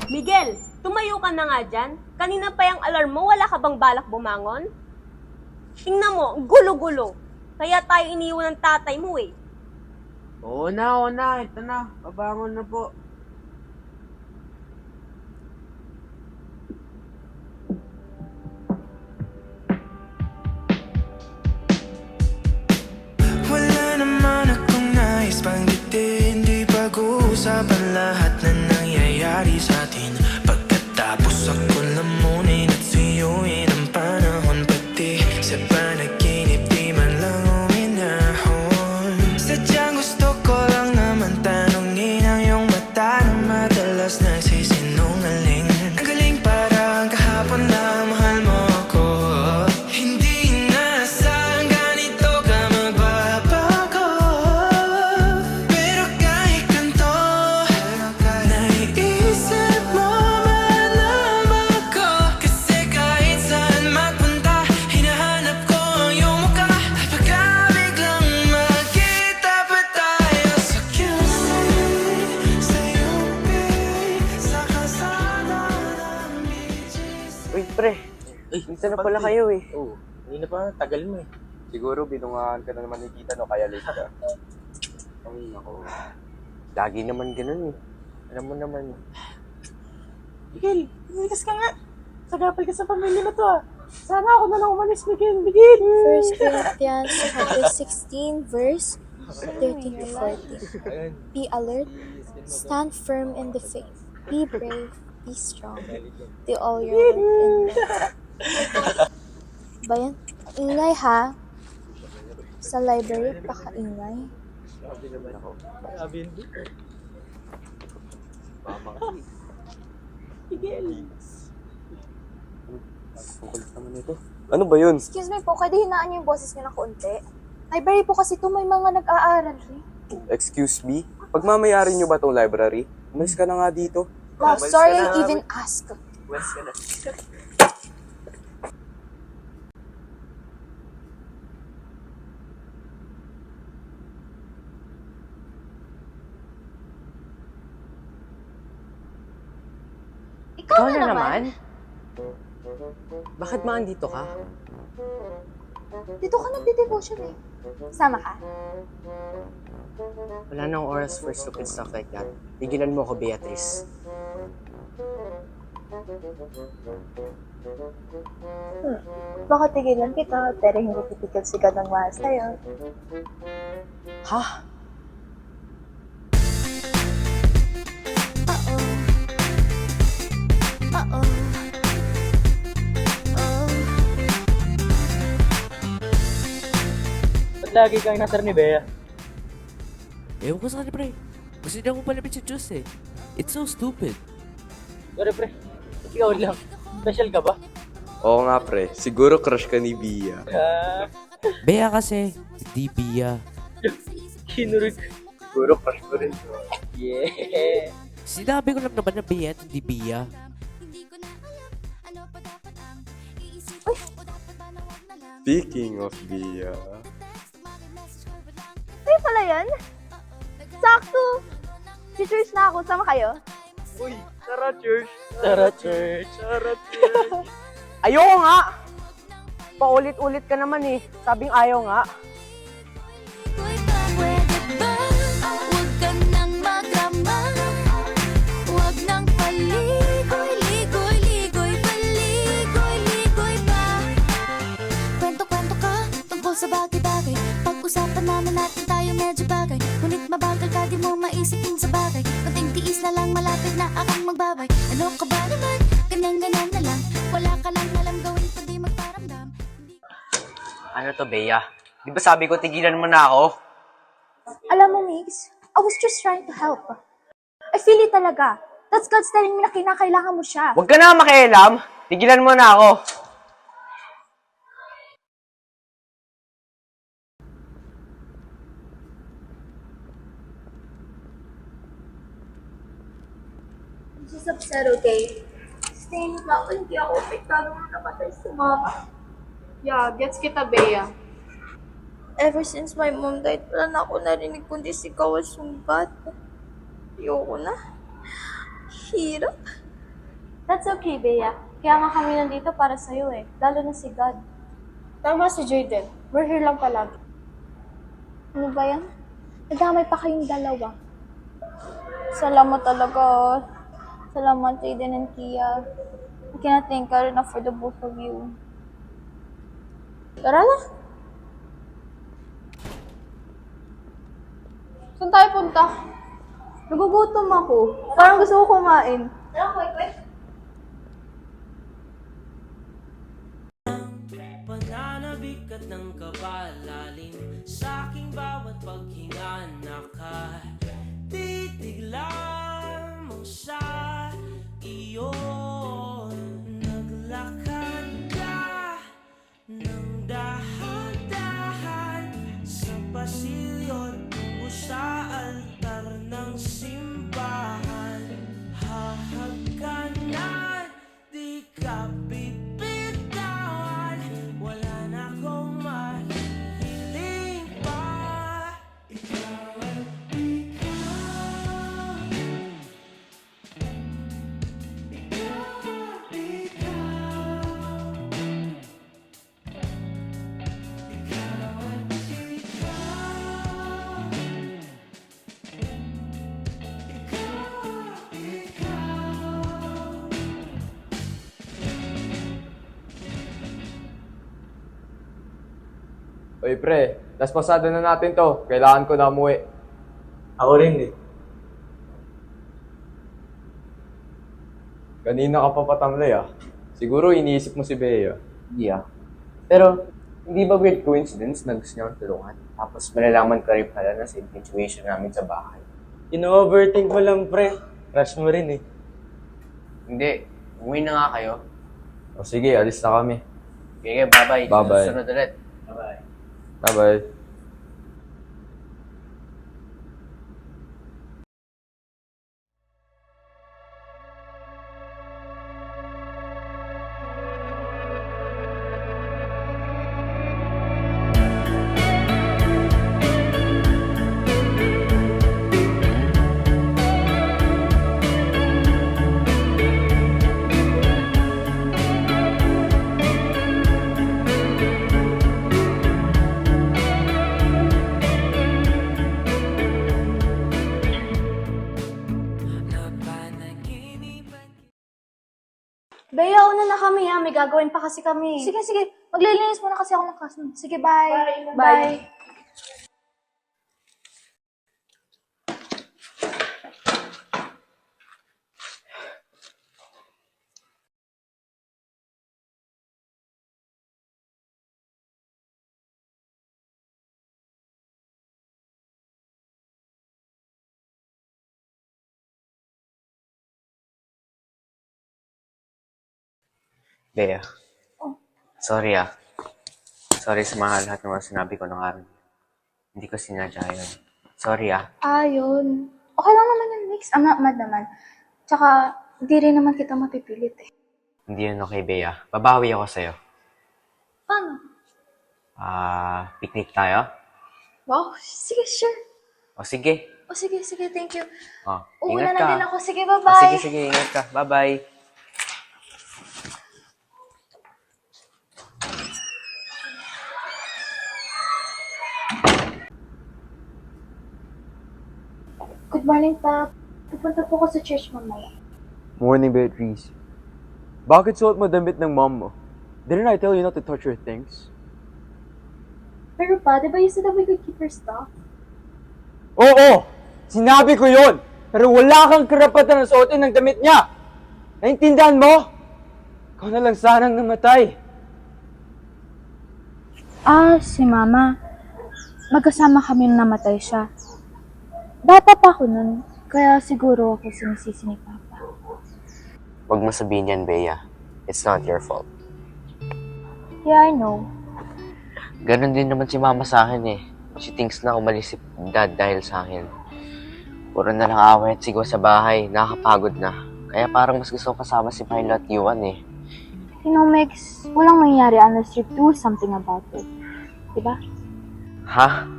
Miguel, tumayo ka na nga dyan. Kanina pa yung alarm mo, wala ka bang balak bumangon? Tingnan mo, gulo-gulo. Kaya tayo iniwan ng tatay mo eh. Oo na. Ito na. Pabangon na po. Wala naman akong nais banggitin. Di pag-uusapan lahat na nangyayari sa atin. Pagkatapos ako lamunin at suyuin ang panahon. Pati sa panaginip di man lang uminahon. Sadyang gusto ko lang naman tanungin ang iyong mata na madalas nagsisinungaling. Ang galing parang kahapon na mahal mo ako. Hindi inaasahan ganito ka magbabago. Pero kahit ganito, naiisip mo malaman ko. Kasi kahit saan magpunta, hinahanap ko ang iyong mukha. At pagka biglang magkita pa tayo sa QC, sa UP, sa kalsada ng BGC. Uy, pre. Minsan na pala kayo eh. Oo. Hindi na pa, tagal mo eh. Siguro binungahan ka na naman ni tita, no? Kaya late ka. Ay, nako. Lagi naman ganun eh. Alam mo naman. Miguel, umigas ka nga. Sagapal ka sa pamilya na to ah. Sana ako na lang umalis, Miguel. Miguel! 1 Corinthians chapter 16, verse 13 to 14. Be alert, stand firm in the faith, be brave, be strong. Do all your work in prayer. Bayan, ingay ha. Sa library, paka-ingay. Ang kulit naman ito. Ano ba yun? Excuse me po, pwede hinaan niyo yung boses niyo ng konti? Library po kasi ito, may mga nag-aaral eh. Excuse me? Pagmamayari nyo ba itong library? Umalis ka na nga dito. Wow, sorry I even ask. West ka na. Ikaw na naman. Bakit maandito ka? Dito ka nagde-devotion eh. Sama ka? Wala nang oras for stupid stuff like that. Tigilan mo ako, Beatrice. Baka tigilan kita, pero hindi titigil si God ng mahal sa'yo. Ha? Ba't lagi kang nasar ni Bea? Ewan ko sa kanya, pre. Gusto niya akong palapit sa Diyos eh. It's so stupid. Sorry pre, ikaw lang. Special ka ba? Oo nga pre, siguro crush ka ni Bia. Bea kasi, di Bia. Kinurig. Siguro crush ko rin. Yeah. Sinabi ko lang naman na Bea at hindi Bia. Speaking of Bia. Ay, pala yan? Sakto! Si Church na ako, sama kayo? Uy, tara church. Tara church. Tara church. Ayoko nga! Paulit-ulit ka naman eh. Sabing ayaw nga. Huwag ka nang magrama. Huwag nang paligoy, ligoy, ligoy, paligoy, pa. Kwento-kwento ka tungkol sa bagay-bagay. Pag-usapan naman natin tayo medyo bagay. Ngunit mabagal ka, di mo maisipin sa bagay. Kunting tiis na lang, malapit na akong magbabay. Ano ka ba naman? Ganyan-ganyan na lang. Wala ka lang alam gawin kundi magparamdam. Ano to, Bea? Di ba sabi ko tigilan mo na ako? Alam mo, Migs, I was just trying to help. I feel it talaga. That's God's telling me na kinakailangan mo siya. Huwag ka na makialam. Tigilan mo na ako. I'm just upset, okay? Staying lang, hindi ako apektado na namatay si Mama. Yeah, gets kita, Bea. Ever since my mom died, wala na ako narinig kundi sigaw at sumbat. Ayoko na. Hirap. That's okay, Bea. Kaya nga kami nandito para sa'yo eh. Lalo na si God. Tama si Jaden. We're here lang palagi. Ano ba yan? Nadamay pa kayong dalawa. Salamat talaga. Salamat, Jaden and Kia. I cannot thank God enough for the both of you. Tara na. Saan tayo punta? Nagugutom ako. Parang gusto ko kumain. Tara, quick. Pananabik at ng kabalalim sa aking bawat paghinga nakatitig lamang sa iyo. Naglakad ka ng dahan-dahan sa pasilyo tungo sa altar ng simbahan. Hahagkanan, di ka bibitawan. Wala na akong mahihiling pa. Ikaw at ikaw. Ikaw at ikaw. Ikaw at ikaw. Oy pre, last pasada na natin to. Kailangan ko na umuwi. Ako rin eh. Kanina ka pa patanglay ah. Siguro iniisip mo si Bea. Yeah. Pero, hindi ba weird coincidence na gusto niya akong tulungan? Tapos malalaman ko rin pala na same situation namin sa bahay. Ino-overthink mo lang, pre. Crush mo rin eh. Hindi. Umuwi na nga kayo. O sige, alis na kami. Okay, bye-bye. Bye-bye. Susunod ulit. Bye-bye. Bye-bye. Bea, una na kami ha. May gagawin pa kasi kami. Sige. Maglilinis muna kasi ako ng classroom. Sige, bye. Bye. Bea. Sorry ah. Sorry sa lahat ng mga sinabi ko ng araw. Hindi ko sinadya yun. Sorry ah. Yun. Okay lang naman yung mix. I'm not mad naman. Tsaka, di rin naman kita mapipilit eh. Hindi yun okay, Bea. Babawi ako sa'yo. Paano? Picnic tayo? Wow, sige, sure. O sige. Sige, thank you. Ingat Uuna ka. na din ako. Sige, O, bye-bye. sige, ingat ka. Bye-bye. Good morning, Pap. Pupunta po ko sa church mamaya. Morning, Beatrice. Bakit suot mo damit ng mom mo? Didn't I tell you not to touch your things? Pero pa, di ba you said that we could keep your stuff? Oo! Sinabi ko yon. Pero wala kang karapatan na suotin ng damit niya! Naintindihan mo? Ikaw na lang sanang namatay. Si Mama. Magkasama kami nung namatay siya. Bata pa ako nun, kaya siguro ako sinisisi ni Papa. Huwag mo sabihin yan, Bea. It's not your fault. Yeah, I know. Ganon din naman si Mama sa akin eh. She thinks na umalis si Dad dahil sa akin. Puro na lang away at sigaw sa bahay. Nakakapagod na. Kaya parang mas gusto ko kasama si Milo at Yuan eh. You know, Mex, walang mangyayari unless you do something about it. Diba? Ha?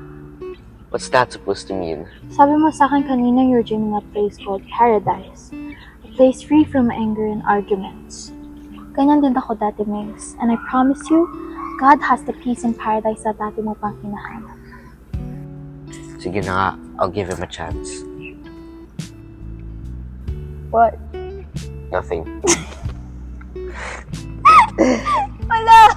What's that supposed to mean? Sabi mo sa akin kanina you're dreaming a place called Paradise. I place free from anger and arguments. Ganyan din ako dati, Megs. And I promise you, God has the peace and paradise na dati mo pang hinahanap. Sige na nga, I'll give him a chance. What? Nothing. Wala!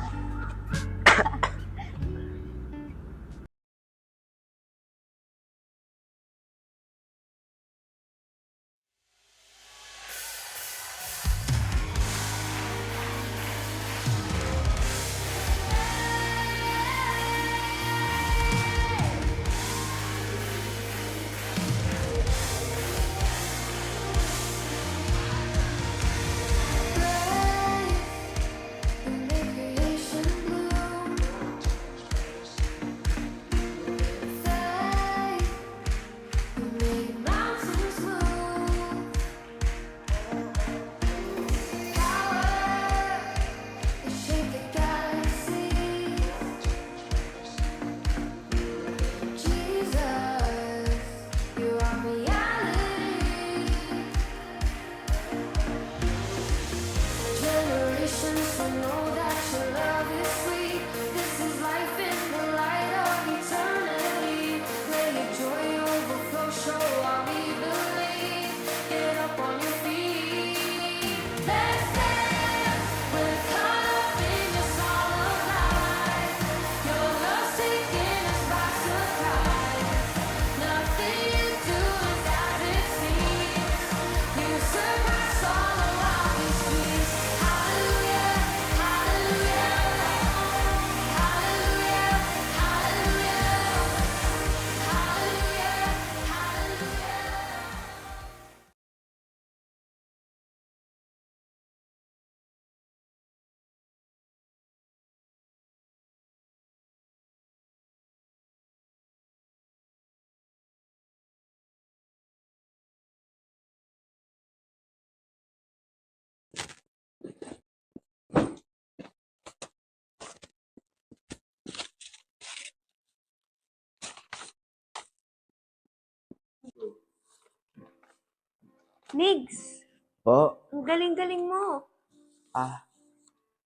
Migs, Po? ang galing-galing mo.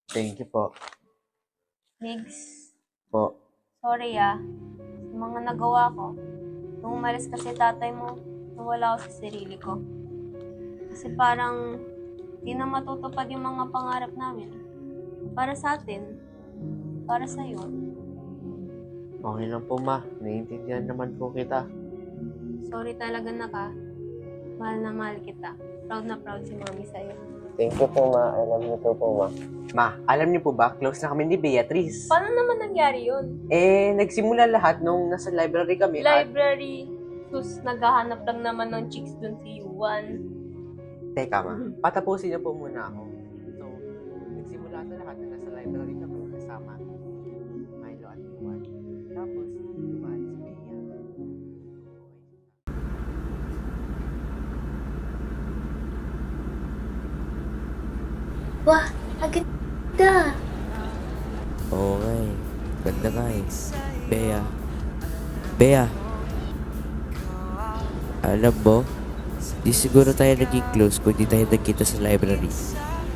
Thank you po. Migs, Po. sorry sa mga nagawa ko. Nung umalis kasi tatay mo, nawala ako sa sarili ko. Kasi parang di na matutupad yung mga pangarap namin. Para sa atin, para sa'yo. Okay lang po, ma. Naiintindihan naman po kita. Sorry talaga mahal na mahal kita. Proud na proud si mami sa'yo. Thank you po, ma. I love you too po, ma. Ma, alam niyo po ba, close na kami ni Beatrice. Paano naman nangyari yun? Nagsimula lahat nung nasa library kami. Library, sus, naghahanap lang naman ng chicks dun si Yuan. Teka, ma. Patapusin niyo po muna ako. So, nagsimula sa lahat na nasa library kami kasama Milo at Yuan. Tapos, dumaan si Bea. Wah, ang ganda! Oo nga eh. Ganda nga eh. Bea. Bea. Alam mo, di siguro tayo naging close kung di tayo nagkita sa library.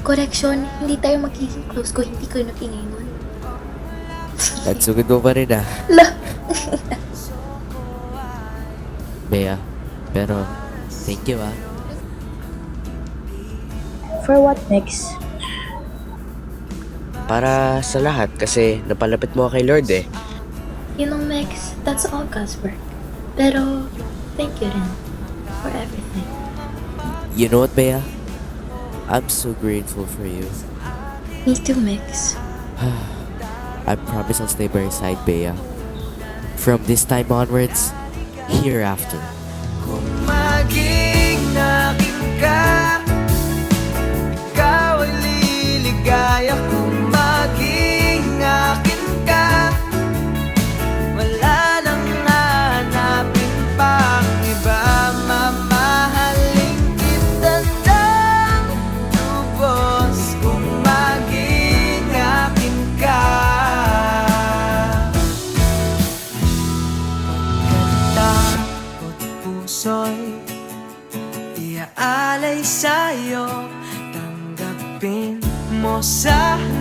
Correction, hindi tayo magiging close kung hindi ko nakingay nun. At sugod mo pa rin ah. La! Bea. Pero, thank you ah. For what next? Para sa lahat kasi napalapit mo kay Lord eh. You know, Mex, that's all God's work. Pero, thank you rin for everything. You know what, Bea? I'm so grateful for you. Me too, Mex. I promise I'll stay by your side, Bea. From this time onwards, hereafter. Kung maging akin ka, ikaw ay liligaya. Kung maging akin ka, wala nang hanapin pang iba. Mamahalin kita ng lubos. Kung maging akin ka, pagkatakot puso'y Kaya alay sa'yo, tanggapin mo sana